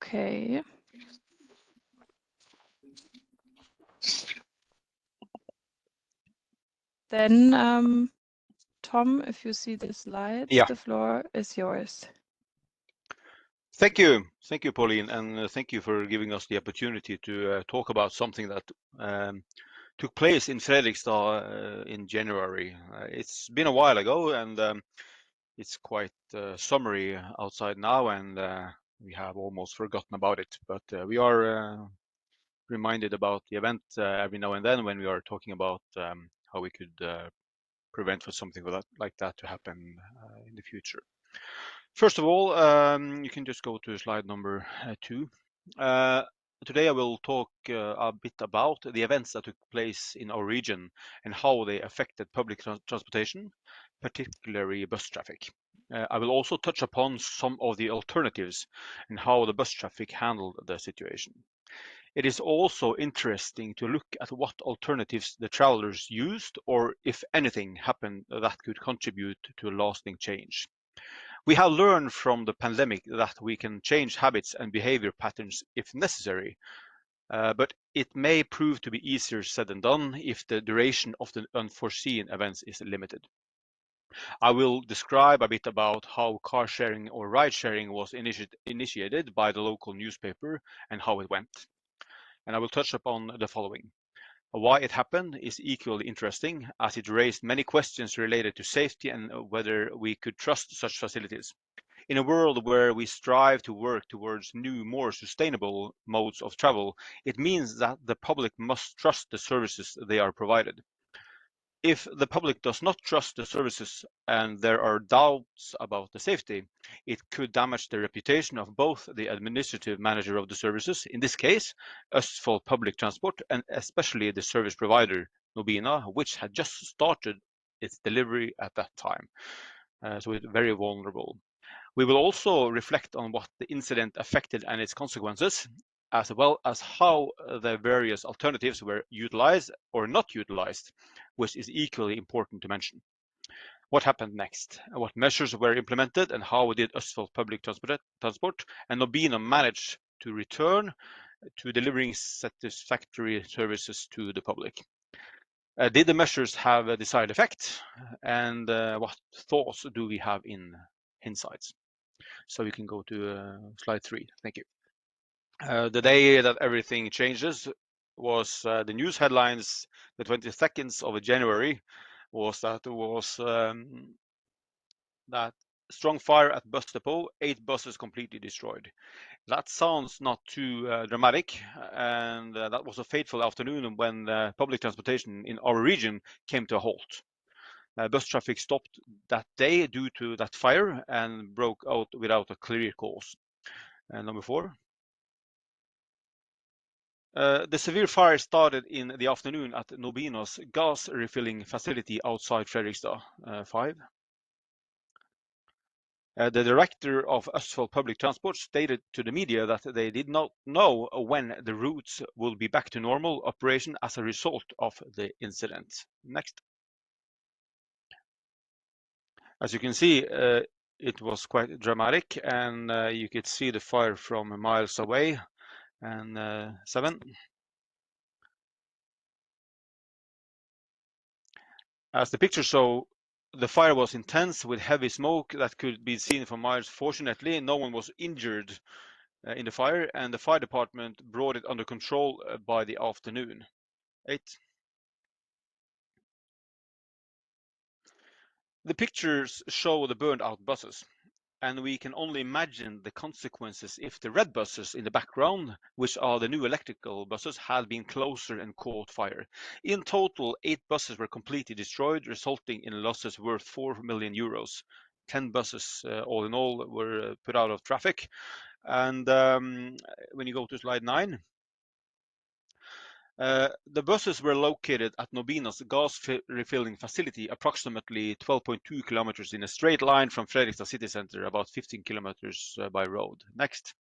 Okay. Then, Tom, if you see the slides, Yeah. the floor is yours. Thank you, Pauline, and thank you for giving us the opportunity to talk about something that took place in Fredrikstad in January. It's been a while ago, and it's quite summery outside now, and we have almost forgotten about it. But we are reminded about the event every now and then when we are talking about how we could prevent for something like that to happen in the future. First of all, you can just go to slide number 2. Today I will talk a bit about the events that took place in our region and how they affected public transportation, particularly bus traffic. I will also touch upon some of the alternatives and how the bus traffic handled the situation. It is also interesting to look at what alternatives the travelers used, or if anything happened that could contribute to lasting change. We have learned from the pandemic that we can change habits and behavior patterns if necessary, but it may prove to be easier said than done if the duration of the unforeseen events is limited. I will describe a bit about how car sharing or ride sharing was initiated by the local newspaper and how it went. And I will touch upon the following. Why it happened is equally interesting, as it raised many questions related to safety and whether we could trust such facilities. In a world where we strive to work towards new, more sustainable modes of travel, it means that the public must trust the services they are provided. If the public does not trust the services and there are doubts about the safety, it could damage the reputation of both the administrative manager of the services, in this case, Østfold Public Transport, and especially the service provider, Nobina, which had just started its delivery at that time. So it's very vulnerable. We will also reflect on what the incident affected and its consequences, as well as how the various alternatives were utilized or not utilized, which is equally important to mention. What happened next? What measures were implemented, and how did Østfold Public Transport and Nobina manage to return to delivering satisfactory services to the public? Did the measures have a desired effect? And what thoughts do we have in hindsight? So you can go to slide 3. Thank you. The day that everything changes was the news headlines. The 22nd of January was that that strong fire at bus depot, 8 buses completely destroyed. That sounds not too dramatic, and that was a fateful afternoon when public transportation in our region came to a halt. Bus traffic stopped that day due to that fire and broke out without a clear cause. Number 4. The severe fire started in the afternoon at Nobina's gas refilling facility outside Fredrikstad. 5. The director of Østfold Public Transport stated to the media that they did not know when the routes will be back to normal operation as a result of the incident. Next. As you can see, it was quite dramatic, and you could see the fire from miles away. And 7. As the pictures show, the fire was intense with heavy smoke that could be seen for miles. Fortunately, no one was injured in the fire, and the fire department brought it under control by the afternoon. 8. The pictures show the burned out buses, and we can only imagine the consequences if the red buses in the background, which are the new electrical buses, had been closer and caught fire. In total, 8 buses were completely destroyed, resulting in losses worth 4 million euros. 10 buses, all in all, were put out of traffic. And when you go to slide 9, the buses were located at Nobina's gas refilling facility, approximately 12.2 kilometers in a straight line from Fredrikstad city center, about 15 kilometers by road. Next.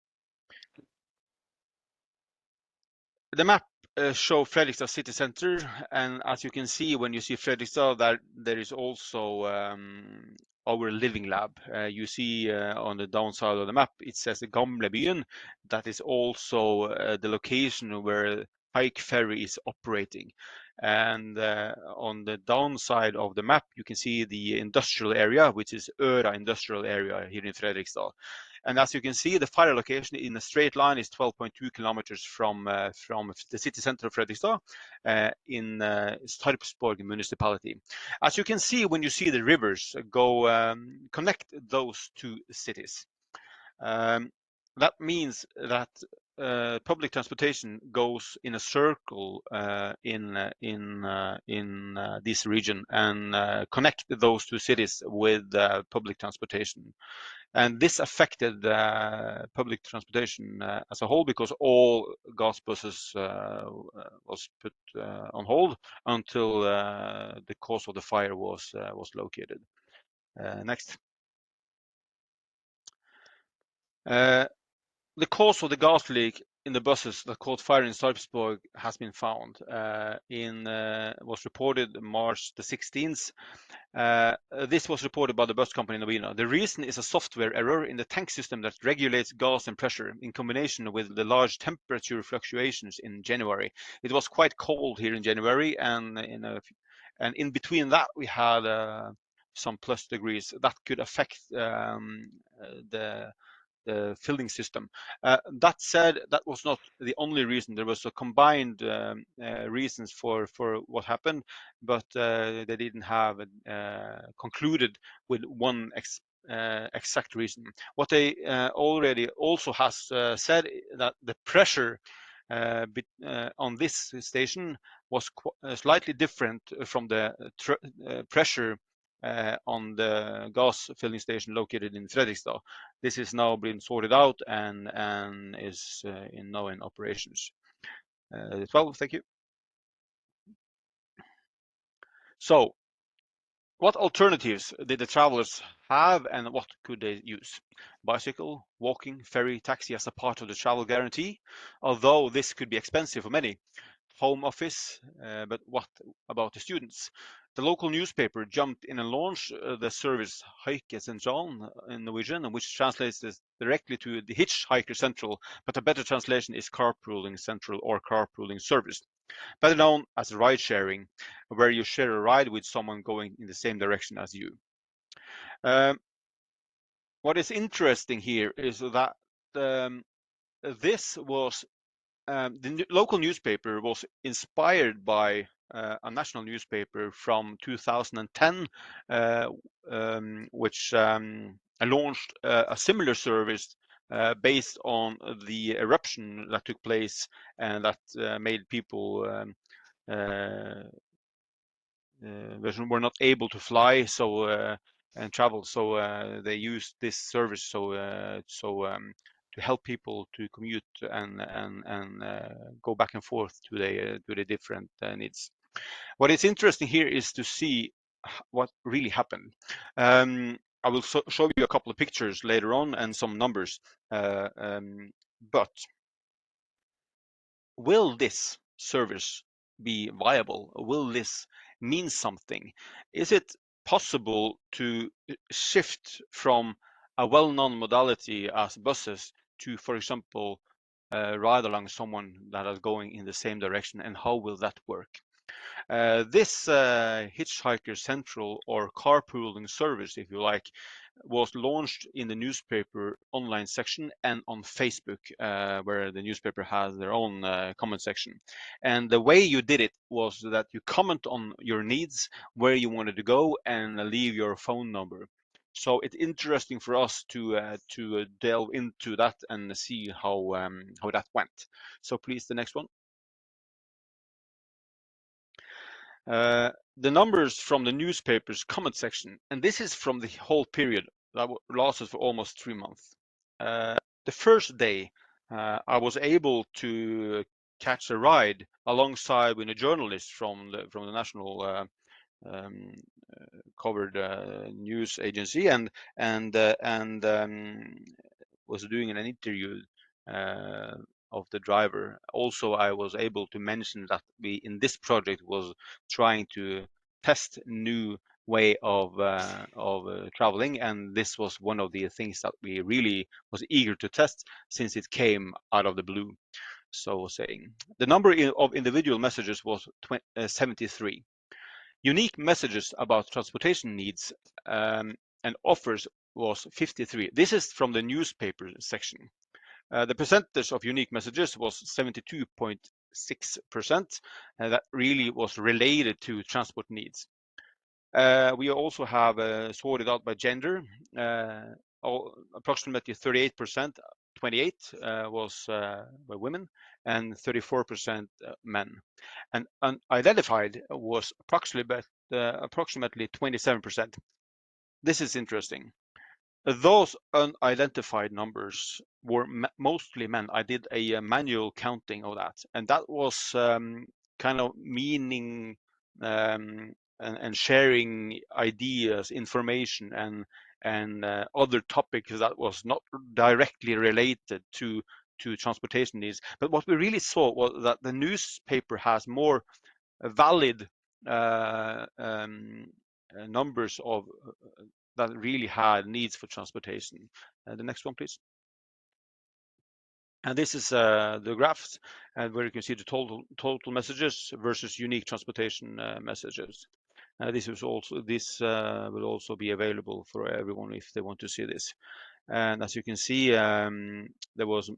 The map shows Fredrikstad city center, and as you can see when you see Fredrikstad, there is also our living lab. You see on the downside of the map, it says Gamlebyen. That is also the location where Haik Ferry is operating. And on the downside of the map, you can see the industrial area, which is Øra industrial area here in Fredrikstad. And as you can see, the fire location in a straight line is 12.2 kilometers from the city center of Fredrikstad in Sarpsborg municipality. As you can see, when you see the rivers go connect those two cities, that means that public transportation goes in a circle in this region and connect those two cities with public transportation. And this affected public transportation as a whole, because all gas buses was put on hold until the cause of the fire was located. Next. The cause of the gas leak in the buses that caught fire in Sarpsborg has been found. Was reported March the 16th. This was reported by the bus company Novina. The reason is a software error in the tank system that regulates gas and pressure in combination with the large temperature fluctuations in January. It was quite cold here in January, and in between that we had some plus degrees that could affect the filling system. That said, that was not the only reason. There was a combined reasons for what happened, but they didn't have concluded with one exact reason. What they already also has said that the pressure on this station was slightly different from the pressure on the gas filling station located in Fredrikstad. This is now been sorted out and is now in operations. 12, thank you. So, what alternatives did the travelers have and what could they use? Bicycle, walking, ferry, taxi as a part of the travel guarantee, although this could be expensive for many. Home office, but what about the students? The local newspaper jumped in and launched the service Haike Central in Norwegian, which translates this directly to the Hitchhiker Central, but a better translation is carpooling central or carpooling service, better known as ride sharing, where you share a ride with someone going in the same direction as you. What is interesting here is that this was the local newspaper was inspired by a national newspaper from 2010, which launched a similar service based on the eruption that took place and that made people were not able to fly and travel. So they used this service to help people to commute and go back and forth to the different needs. What is interesting here is to see what really happened. I will show you a couple of pictures later on and some numbers, but will this service be viable? Will this mean something? Is it possible to shift from a well-known modality as buses to, for example, ride along someone that is going in the same direction, and how will that work? This Hitchhiker Central or carpooling service, if you like, was launched in the newspaper online section and on Facebook, where the newspaper has their own comment section. And the way you did it was that you comment on your needs, where you wanted to go, and leave your phone number. So it's interesting for us to delve into that and see how that went. So please, the next one. The numbers from the newspaper's comment section, and this is from the whole period that lasted for almost 3 months. The first day, I was able to catch a ride alongside with a journalist from the national covered news agency, and was doing an interview of the driver. Also, I was able to mention that we in this project was trying to test new way of traveling, and this was one of the things that we really was eager to test since it came out of the blue. So saying the number of individual messages was 73. Unique messages about transportation needs and offers was 53. This is from the newspaper section. The percentage of unique messages was 72.6%, and that really was related to transport needs. We also have sorted out by gender. Approximately 38%, 28 was by women, and 34% men. And unidentified was approximately 27%. This is interesting. Those unidentified numbers were mostly men. I did a manual counting of that, and that was kind of meaning and sharing ideas, information, and other topics that was not directly related to transportation needs. But what we really saw was that the newspaper has more valid numbers of that really had needs for transportation. The next one, please. And this is the graphs, and where you can see the total messages versus unique transportation messages. This will also be available for everyone if they want to see this. And as you can see, there was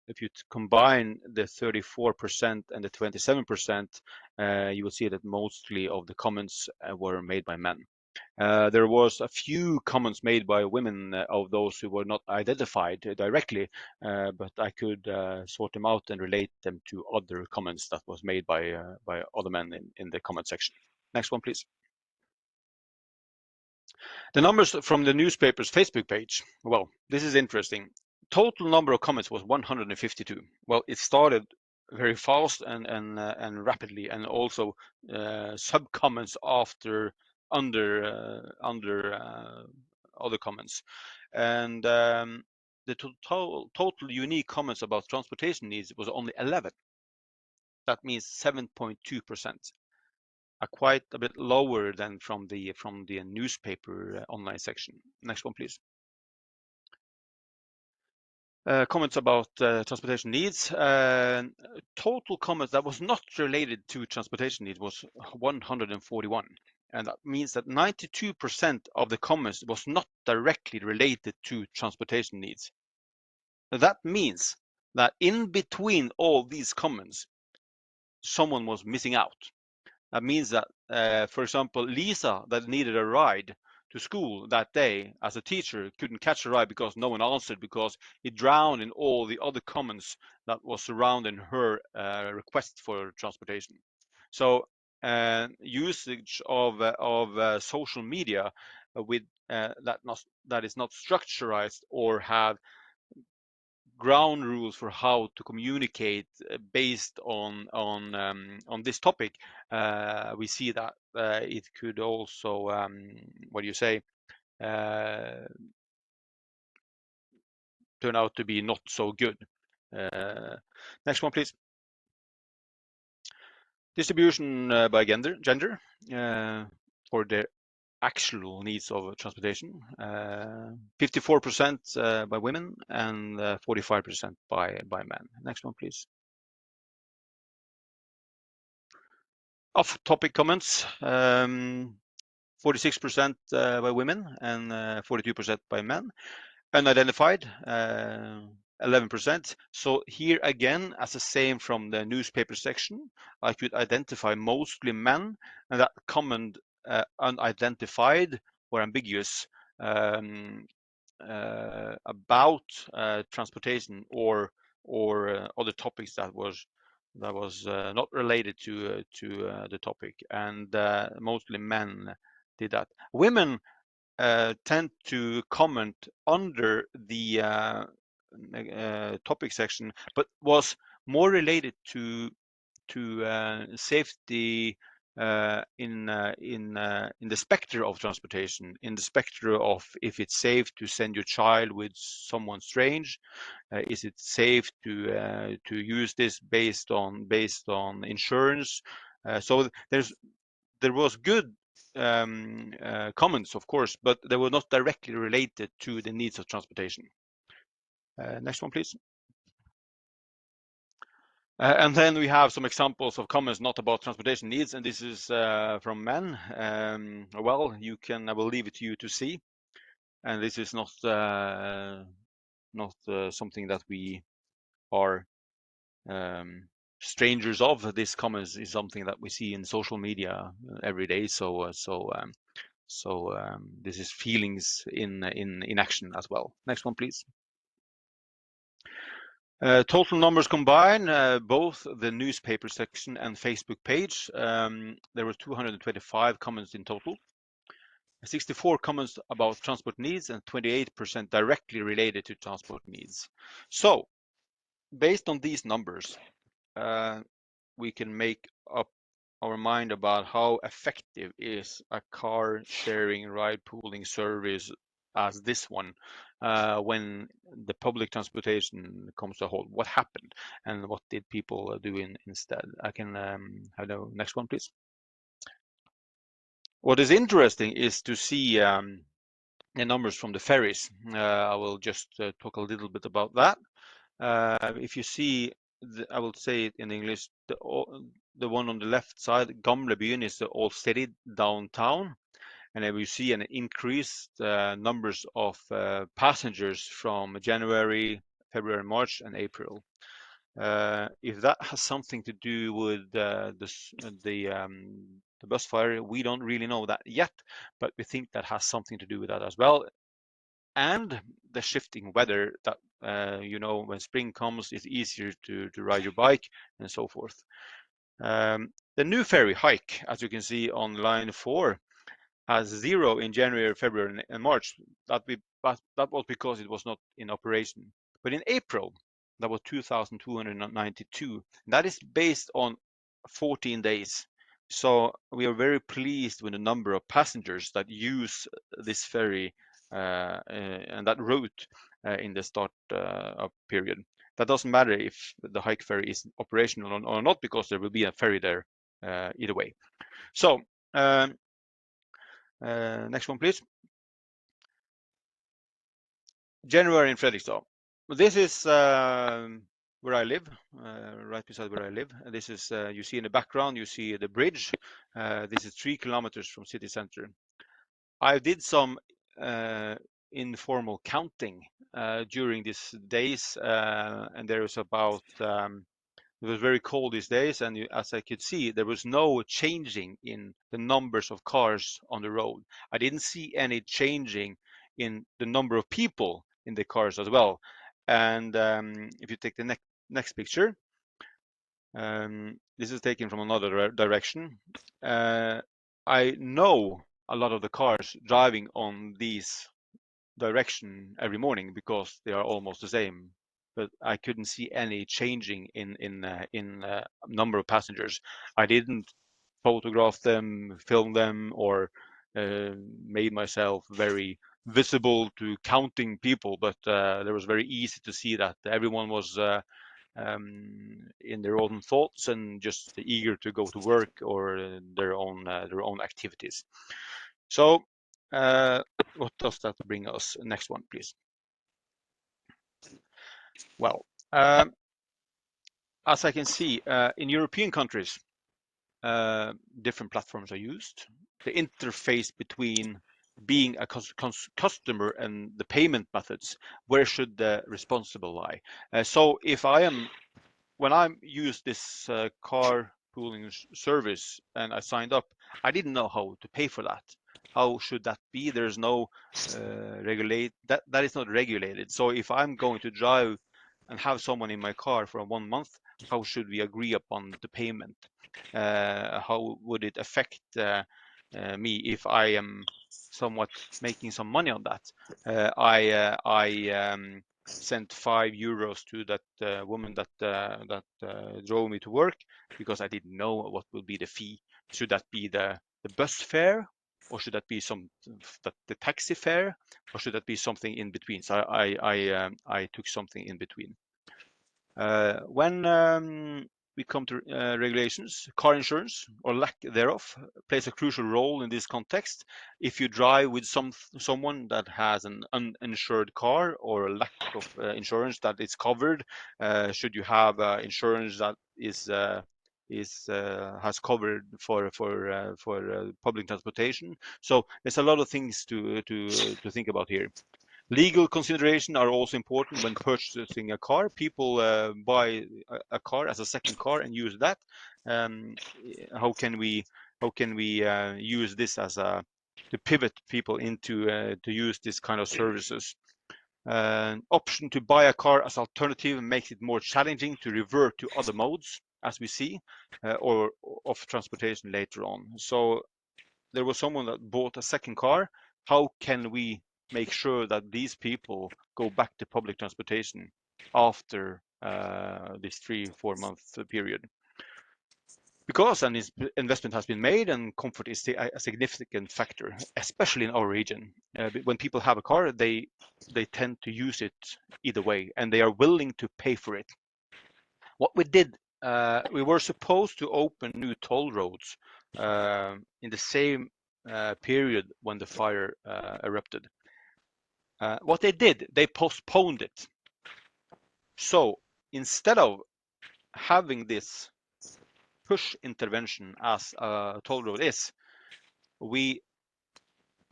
if you combine the 34% and the 27%, you will see that mostly of the comments were made by men. There was a few comments made by women of those who were not identified directly, but I could sort them out and relate them to other comments that was made by other men in the comment section. Next one, please. The numbers from the newspaper's Facebook page. Well, this is interesting. Total number of comments was 152. Well, it started very fast and rapidly, and also sub comments after under other comments, and the total unique comments about transportation needs was only 11. That means 7.2%, quite a bit lower than from the newspaper online section. Next one, please. Comments about transportation needs. Total comments that was not related to transportation needs was 141. And that means that 92% of the comments was not directly related to transportation needs. That means that in between all these comments, someone was missing out. That means that, for example, Lisa, that needed a ride to school that day as a teacher, couldn't catch a ride because no one answered, because it drowned in all the other comments that was surrounding her request for transportation. So usage of social media with that is not structured or have ground rules for how to communicate based on this topic, we see that it could also what do you say, turn out to be not so good. Next one, please. Distribution by gender for the actual needs of transportation. 54% by women and 45% by men. Next one, please. Off-topic comments. 46% by women and 42% by men. Unidentified, 11%. So here again, as the same from the newspaper section, I could identify mostly men, and that comment unidentified or ambiguous about transportation or other topics that was not related to the topic, and mostly men did that. Women tend to comment under the topic section, but was more related to safety in the specter of transportation, in the specter of if it's safe to send your child with someone strange, is it safe to use this based on insurance. So there was good comments, of course, but they were not directly related to the needs of transportation. Next one, please. And then we have some examples of comments not about transportation needs, and this is from men. Well, I will leave it to you to see. And this is not something that we are strangers of. This comment is something that we see in social media every day. So this is feelings in action as well. Next one, please. Total numbers combined, both the newspaper section and Facebook page, there were 225 comments in total. 64 comments about transport needs and 28% directly related to transport needs. So, based on these numbers, we can make up our mind about how effective is a car sharing ride pooling service as this one when the public transportation comes to a halt. What happened and what did people do instead? I can have the next one, please. What is interesting is to see the numbers from the ferries. I will just talk a little bit about that. If you see, I will say it in English, the one on the left side, Gamlebyen, is the old city downtown. And then we see an increased numbers of passengers from January, February, March, and April. If that has something to do with the bus fire, we don't really know that yet, but we think that has something to do with that as well. And the shifting weather that, when spring comes, it's easier to ride your bike and so forth. The new ferry hike, as you can see on line 4, has 0 in January, February, and March. That was because it was not in operation. But in April, that was 2,292. That is based on 14 days. So we are very pleased with the number of passengers that use this ferry and that route in the start up period. That doesn't matter if the hike ferry is operational or not, because there will be a ferry there either way. So next one, please. January in Fredrikstad. This is where I live, right beside where I live. This is, you see in the background, you see the bridge. This is 3 kilometers from city center. I did some informal counting during these days, and there was about it was very cold these days, and as I could see, there was no changing in the numbers of cars on the road. I didn't see any changing in the number of people in the cars as well. And if you take the next picture, this is taken from another direction. I know a lot of the cars driving on these direction every morning because they are almost the same, but I couldn't see any changing in number of passengers. I didn't photograph them, film them, or made myself very visible to counting people, but it was very easy to see that everyone was in their own thoughts and just eager to go to work or their own activities. So what does that bring us? Next one, please. Well, as I can see, in European countries, different platforms are used. The interface between being a customer and the payment methods, where should the responsible lie? So if when I used this car pooling service and I signed up, I didn't know how to pay for that. How should that be? There's no that is not regulated. So if I'm going to drive and have someone in my car for 1 month, how should we agree upon the payment? How would it affect me if I am somewhat making some money on that? I sent €5 to that woman that drove me to work because I didn't know what will be the fee. Should that be the bus fare, or should that be the taxi fare, or should that be something in between? So I took something in between. When we come to regulations. Car insurance, or lack thereof, plays a crucial role in this context. If you drive with someone that has an uninsured car, or a lack of insurance that is covered, should you have insurance that has covered for public transportation. So there's a lot of things to think about here. Legal considerations are also important when purchasing a car. People buy a car as a second car and use that. Um, how can we use this as to pivot people into to use this kind of services? Option to buy a car as alternative makes it more challenging to revert to other modes, as we see, or of transportation later on. So there was someone that bought a second car. How can we make sure that these people go back to public transportation after this 3-4 month period? Because an investment has been made and comfort is a significant factor, especially in our region. When people have a car, they tend to use it either way, and they are willing to pay for it. What we did, we were supposed to open new toll roads in the same period when the fire erupted. What they did, they postponed it. So instead of having this push intervention as a toll road is, we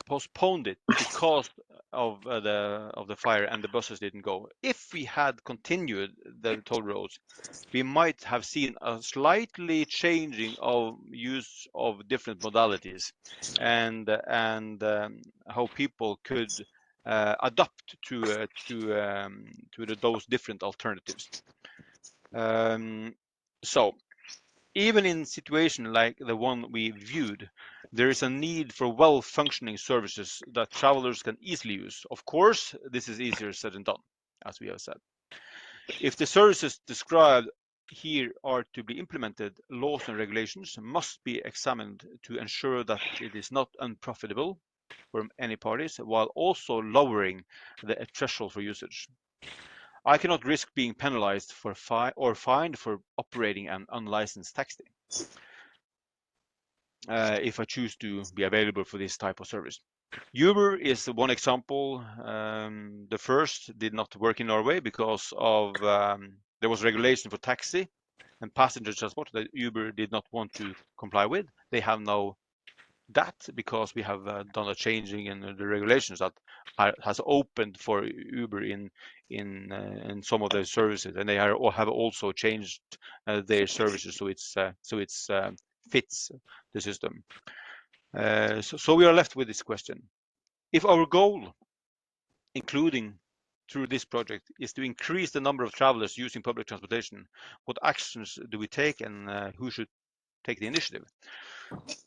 postponed it because of the fire and the buses didn't go. If we had continued the toll roads, we might have seen a slightly changing of use of different modalities, and how people could adapt to those different alternatives. So even in situations like the one we viewed, there is a need for well-functioning services that travelers can easily use. Of course, this is easier said than done, as we have said. If the services described here are to be implemented, laws and regulations must be examined to ensure that it is not unprofitable for any parties, while also lowering the threshold for usage. I cannot risk being penalized for fined for operating an unlicensed taxi if I choose to be available for this type of service. Uber is one example. The first did not work in Norway because of there was regulation for taxi and passenger transport that Uber did not want to comply with. They have now that because we have done a changing in the regulations that has opened for Uber in some of their services, and they have also changed their services so it's fits the system. So we are left with this question: if our goal, including through this project, is to increase the number of travelers using public transportation, what actions do we take, and who should take the initiative?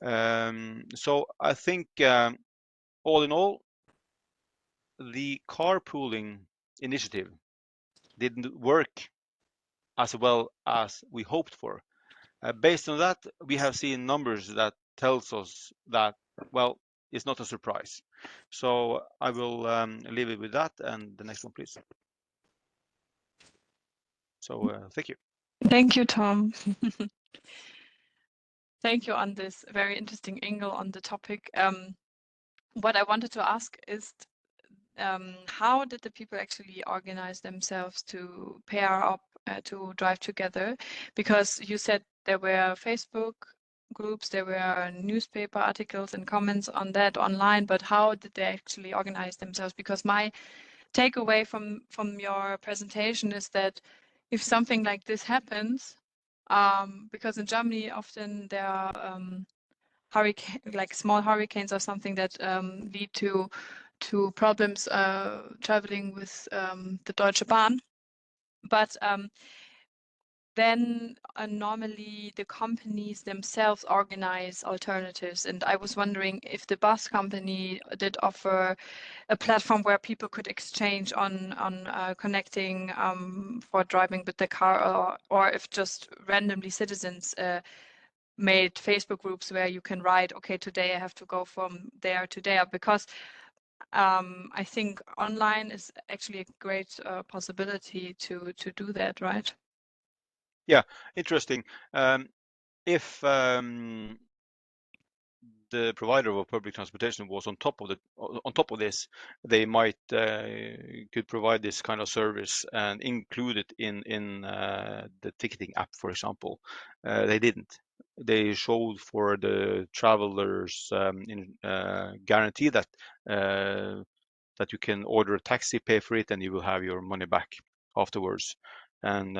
So I think all in all, the carpooling initiative didn't work as well as we hoped for. Based on that, we have seen numbers that tells us that, well, it's not a surprise. So I will leave it with that, and the next one, please. So thank you. Thank you, Tom. Thank you on this very interesting angle on the topic. What I wanted to ask is, how did the people actually organize themselves to pair up to drive together? Because you said there were Facebook groups, there were newspaper articles and comments on that online, but how did they actually organize themselves? Because my takeaway from your presentation is that if something like this happens, because in Germany often there are hurricane, like small hurricanes or something that lead to problems traveling with the Deutsche Bahn. But then normally the companies themselves organize alternatives. And I was wondering if the bus company did offer a platform where people could exchange on connecting for driving with the car, or if just randomly citizens made Facebook groups where you can write, okay, today I have to go from there to there, because I think online is actually a great possibility to do that, right? Yeah, interesting. If the provider of public transportation was on top of this, they might could provide this kind of service and include it in the ticketing app, for example. They didn't. They showed for the travelers guarantee that you can order a taxi, pay for it, and you will have your money back afterwards. And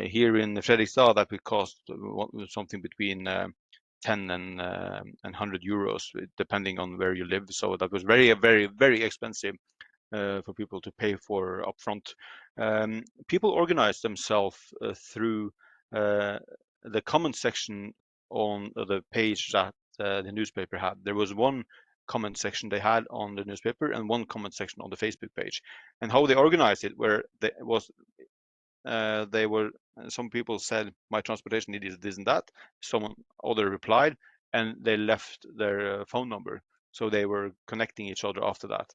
here in Fredrikstad, that would cost something between 10 and 100 euros, depending on where you live. So that was very, very, very expensive for people to pay for upfront. People organize themselves through the comment section on the page that the newspaper had. There was one comment section they had on the newspaper and one comment section on the Facebook page. And how they organized it, where they were some people said my transportation need is this and that. Someone other replied, and they left their phone number, so they were connecting each other after that.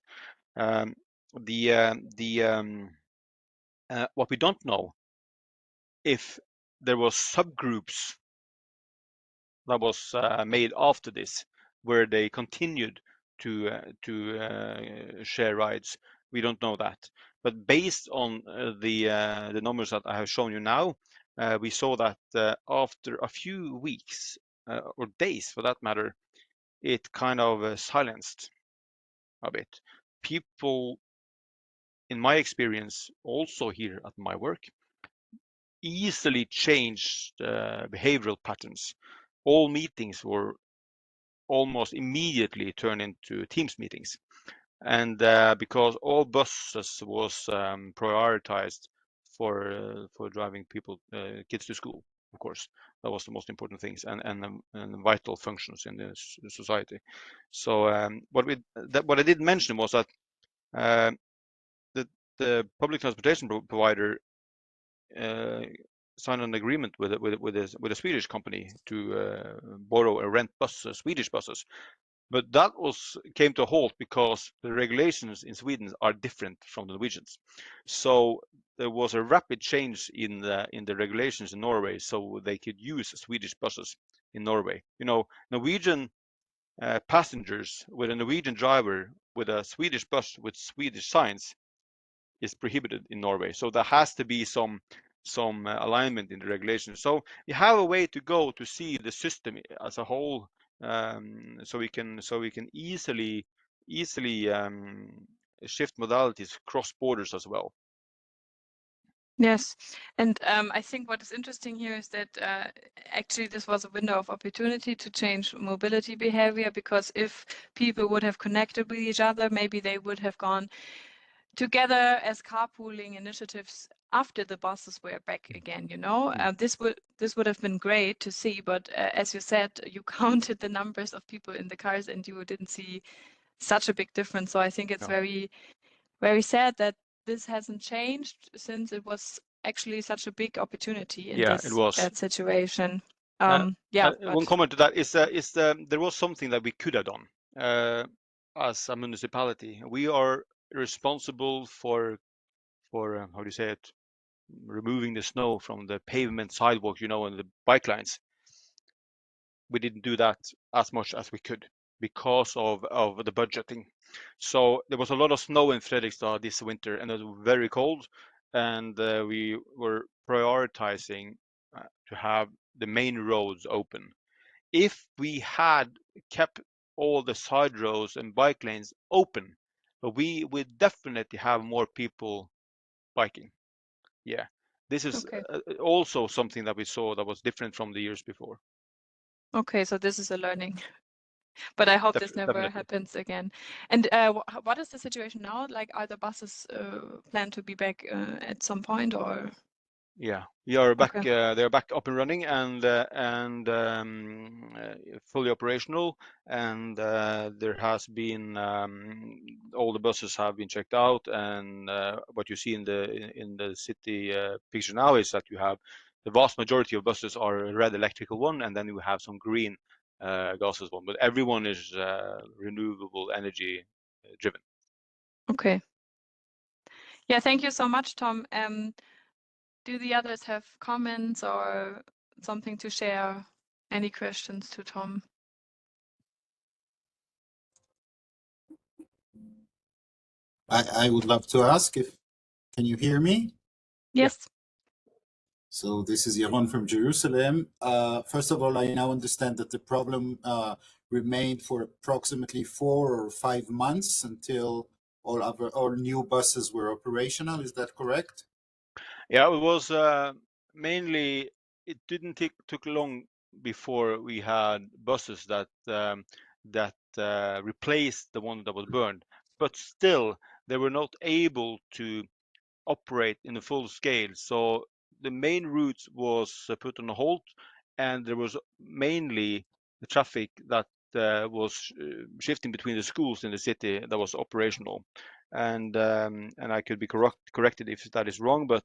What we don't know if there was subgroups that was made after this, where they continued to share rides. We don't know that, but based on the numbers that I have shown you now, we saw that after a few weeks or days, for that matter, it kind of silenced a bit. People, in my experience, also here at my work, easily changed behavioral patterns. All meetings were almost immediately turned into Teams meetings, and because all buses was prioritized for driving people kids to school, of course, that was the most important things, and vital functions in the society. So what I did mention was that uh, the public transportation provider signed an agreement with a Swedish company to borrow or rent buses, Swedish buses. But that came to a halt because the regulations in Sweden are different from the Norwegians. So there was a rapid change in the regulations in Norway, so they could use Swedish buses in Norway. You know, Norwegian passengers with a Norwegian driver with a Swedish bus with Swedish signs is prohibited in Norway. So there has to be some alignment in the regulations. So we have a way to go to see the system as a whole, so we can easily shift modalities cross borders as well. Yes, and I think what is interesting here is that actually this was a window of opportunity to change mobility behavior, because if people would have connected with each other, maybe they would have gone together as carpooling initiatives after the buses were back again. You know, this would have been great to see, but as you said, you counted the numbers of people in the cars and you didn't see such a big difference. So I think it's very, very sad that this hasn't changed, since it was actually such a big opportunity in Yeah, it was. that situation. One comment to that is there was something that we could have done as a municipality. We are responsible for how do you say it, removing the snow from the pavement sidewalk, you know, and the bike lines. We didn't do that as much as we could because of the budgeting. So there was a lot of snow in Fredrikstad this winter, and it was very cold, and we were prioritizing to have the main roads open. If we had kept all the side roads and bike lanes open, but we would definitely have more people biking. Yeah, this is also something that we saw that was different from the years before. Okay, so this is a learning. But I hope this never happens again. And what is the situation now? Like, are the buses planned to be back at some point, or? Yeah, we are back. They're back up and running and fully operational. And there has been all the buses have been checked out. And what you see in the city picture now is that you have the vast majority of buses are red electrical one, and then you have some green gases one. But everyone is renewable energy driven. Okay. Yeah, thank you so much, Tom. do the others have comments or something to share? Any questions to Tom? I would love to ask if, can you hear me? Yes. So this is Yaron from Jerusalem. First of all, I now understand that the problem remained for approximately 4 or 5 months until all new buses were operational. Is that correct? Yeah, it was mainly, it didn't took long before we had buses that replaced the one that was burned, but still they were not able to operate in a full scale. So the main routes was put on hold, and there was mainly the traffic that was shifting between the schools in the city that was operational. And I could be corrected if that is wrong, but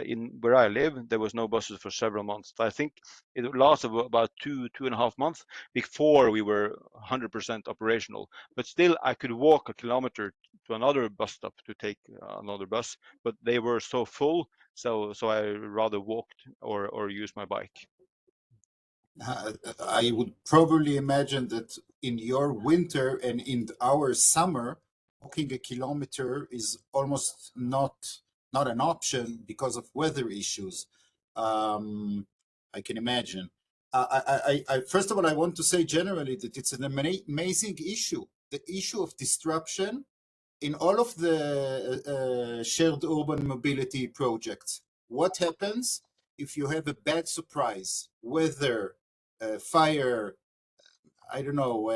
in where I live, there was no buses for several months. I think it lasted about 2.5 months before we were 100% operational. But still, I could walk a kilometer to another bus stop to take another bus, but they were so full, so I rather walked or used my bike. I would probably imagine that in your winter and in our summer, walking a kilometer is almost not an option because of weather issues. I can imagine. First of all, I want to say generally that it's an amazing issue. The issue of disruption in all of the shared urban mobility projects. What happens if you have a bad surprise, weather, fire, I don't know,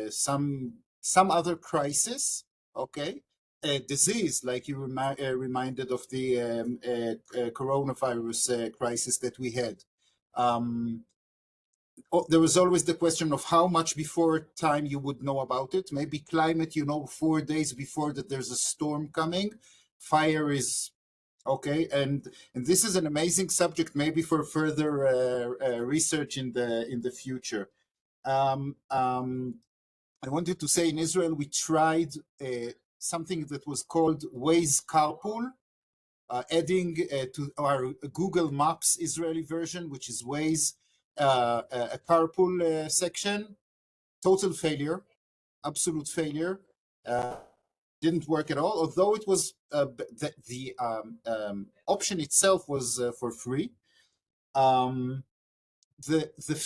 some other crisis, okay? A disease, like you reminded of the coronavirus crisis that we had. There was always the question of how much before time you would know about it. Maybe climate, 4 days before that there's a storm coming. Fire is okay, and this is an amazing subject, maybe for further research in the future. I wanted to say in Israel we tried something that was called Waze Carpool, adding to our Google Maps Israeli version, which is Waze, a carpool section. Total failure, absolute failure. Didn't work at all, although it was the option itself was for free. The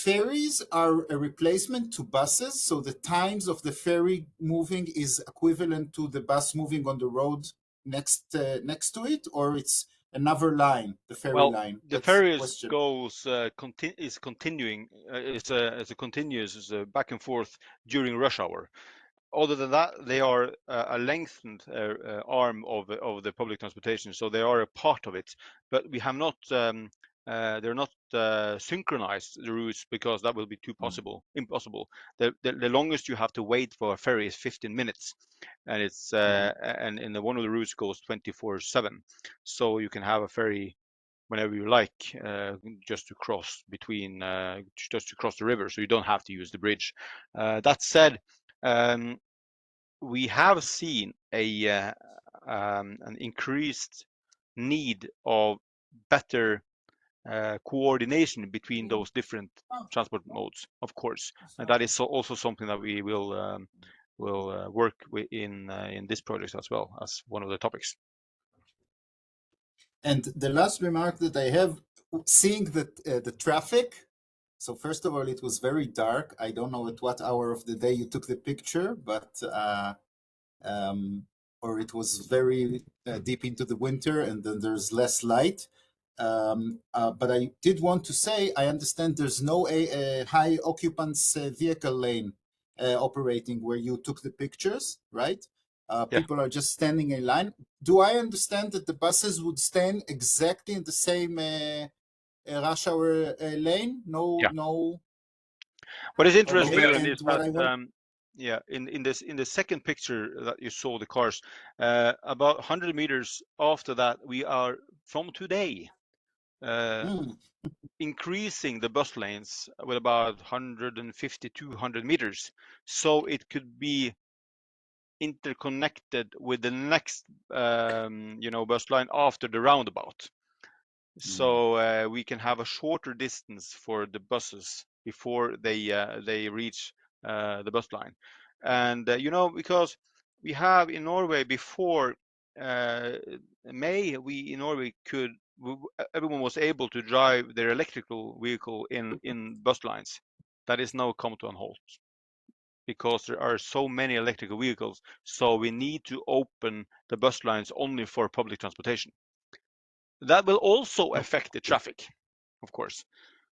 ferries are a replacement to buses, so the times of the ferry moving is equivalent to the bus moving on the road next to it, or it's another line, the ferry line. The ferry is continuing. It's a continuous back and forth during rush hour. Other than that, they are a lengthened arm of the public transportation, so they are a part of it. But we have not. They're not synchronized the routes because that will be impossible. The longest you have to wait for a ferry is 15 minutes, and it's and in one of the routes goes 24/7. So you can have a ferry whenever you like, just to cross the river, so you don't have to use the bridge. That said, we have seen an increased need of better coordination between those different transport modes, of course, and that is also something that we will work with in this project as well as one of the topics. And the last remark that I have, seeing the traffic. So first of all, it was very dark. I don't know at what hour of the day you took the picture, but or it was very deep into the winter, and then there's less light. But I did want to say, I understand there's no high occupants vehicle lane operating where you took the pictures, right? People are just standing in line. Do I understand that the buses would stand exactly in the same rush hour lane? No. What is interesting Okay, is that in the second picture that you saw the cars, about 100 meters after that, we are from today increasing the bus lanes with about 150 200 meters, so it could be interconnected with the next bus line after the roundabout. so we can have a shorter distance for the buses before they reach the bus line. And you know, because we have in Norway before May, we in Norway everyone was able to drive their electrical vehicle in bus lines. That is now come to a halt because there are so many electrical vehicles. So we need to open the bus lines only for public transportation. That will also affect the traffic, of course.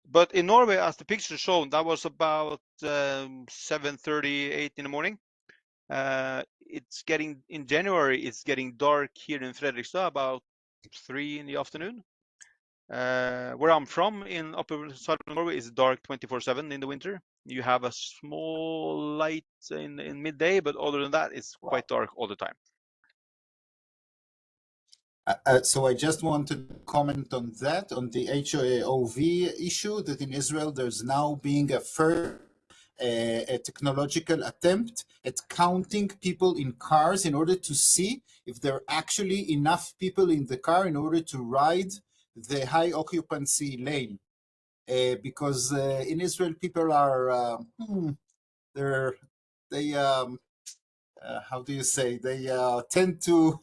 But in Norway, as the picture shown, that was about 7:38 in the morning. It's getting in January. It's getting dark here in Fredrikstad about 3 in the afternoon. Where I'm from, in upper southern Norway, is dark 24/7 in the winter. You have a small light in midday, but other than that, it's quite dark all the time. So I just wanted to comment on that, on the HOV issue, that in Israel there's now being a technological attempt at counting people in cars in order to see if there are actually enough people in the car in order to ride the high occupancy lane. Because in Israel people are, they how do you say, they tend to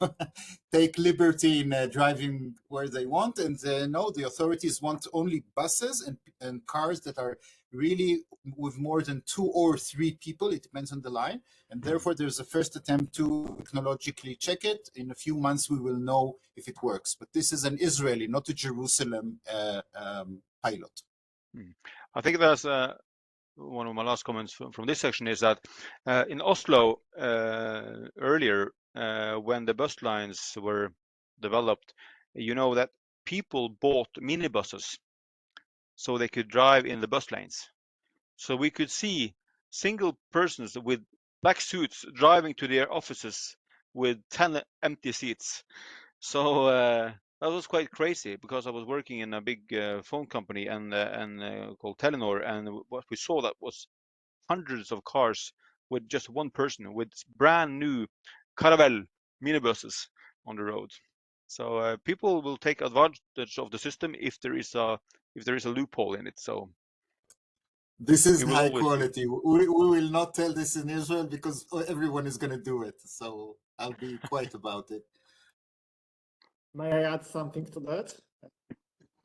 take liberty in driving where they want, and no, the authorities want only buses and cars that are really with more than 2 or 3 people. It depends on the line, and therefore there's a first attempt to technologically check it. In a few months we will know if it works, but this is an Israeli, not a Jerusalem pilot. I think that's one of my last comments from this section is that in Oslo earlier, when the bus lines were developed, you know that people bought minibuses so they could drive in the bus lanes. So we could see single persons with black suits driving to their offices with 10 empty seats. So that was quite crazy, because I was working in a big phone company and called Telenor, and what we saw that was hundreds of cars with just one person with brand new Caravelle minibuses on the road. So people will take advantage of the system if there is a loophole in it. So this is we will high always see. quality. We will not tell this in Israel because everyone is going to do it. So I'll be quiet about it. May I add something to that?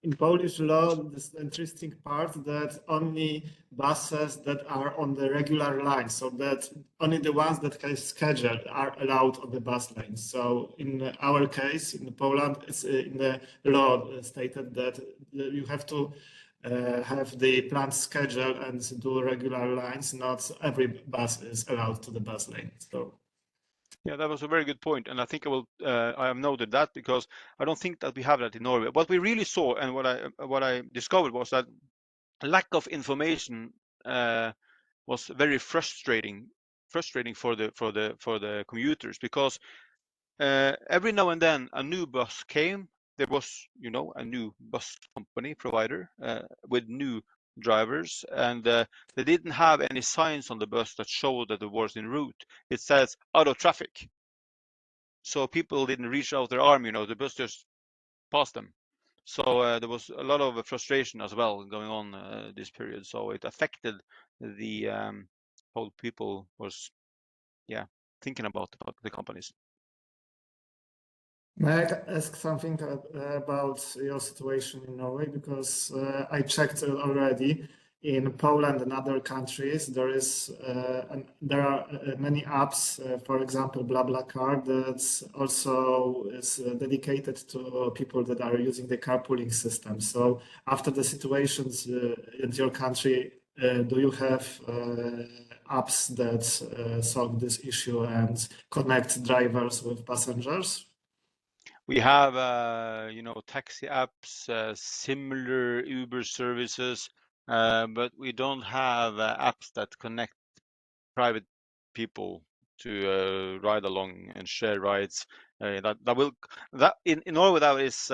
In Polish law, this interesting part that only buses that are on the regular line, so that only the ones that are scheduled are allowed on the bus lane. So in our case, in Poland, it's in the law stated that you have to have the planned schedule and do regular lines. Not every bus is allowed to the bus lane. So. Yeah, that was a very good point, and I think I have noted that, because I don't think that we have that in Norway. What we really saw, and what I discovered, was that lack of information was very frustrating for the commuters, because every now and then a new bus came. There was, you know, a new bus company provider with new drivers, and they didn't have any signs on the bus that showed that it was en route. It says out of traffic. So people didn't reach out their arm, you know, the bus just passed them. So there was a lot of frustration as well going on this period. So it affected the how people was, yeah, thinking about the companies. May I ask something about your situation in Norway? Because I checked already. In Poland and other countries, there are many apps. For example, BlaBlaCar, that also is dedicated to people that are using the carpooling system. So, after the situations in your country, do you have apps that solve this issue and connect drivers with passengers? We have, you know, taxi apps, similar Uber services, but we don't have apps that connect private people to ride along and share rides. That in Norway, that is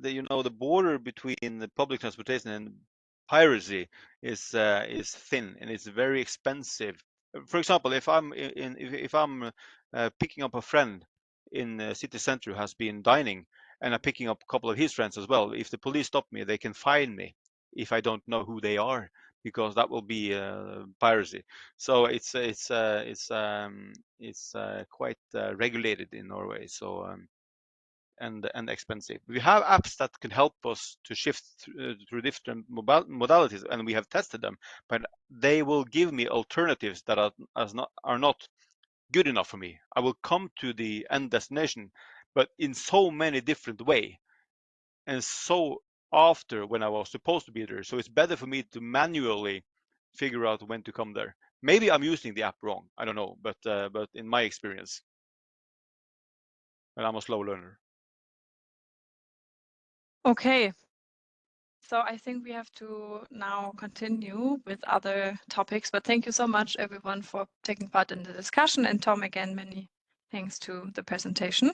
you know, the border between the public transportation and piracy is thin, and it's very expensive. For example, if I'm picking up a friend in city center who has been dining, and I'm picking up a couple of his friends as well. If the police stop me, they can fine me if I don't know who they are, because that will be piracy. So it's quite regulated in Norway. So and expensive. We have apps that can help us to shift through different modalities, and we have tested them, but they will give me alternatives that are not good enough for me. I will come to the end destination, but in so many different ways, and so after when I was supposed to be there. So it's better for me to manually figure out when to come there. Maybe I'm using the app wrong. I don't know, but in my experience, and I'm a slow learner. Okay. So I think we have to now continue with other topics, but thank you so much everyone for taking part in the discussion, and Tom, again, many thanks to the presentation.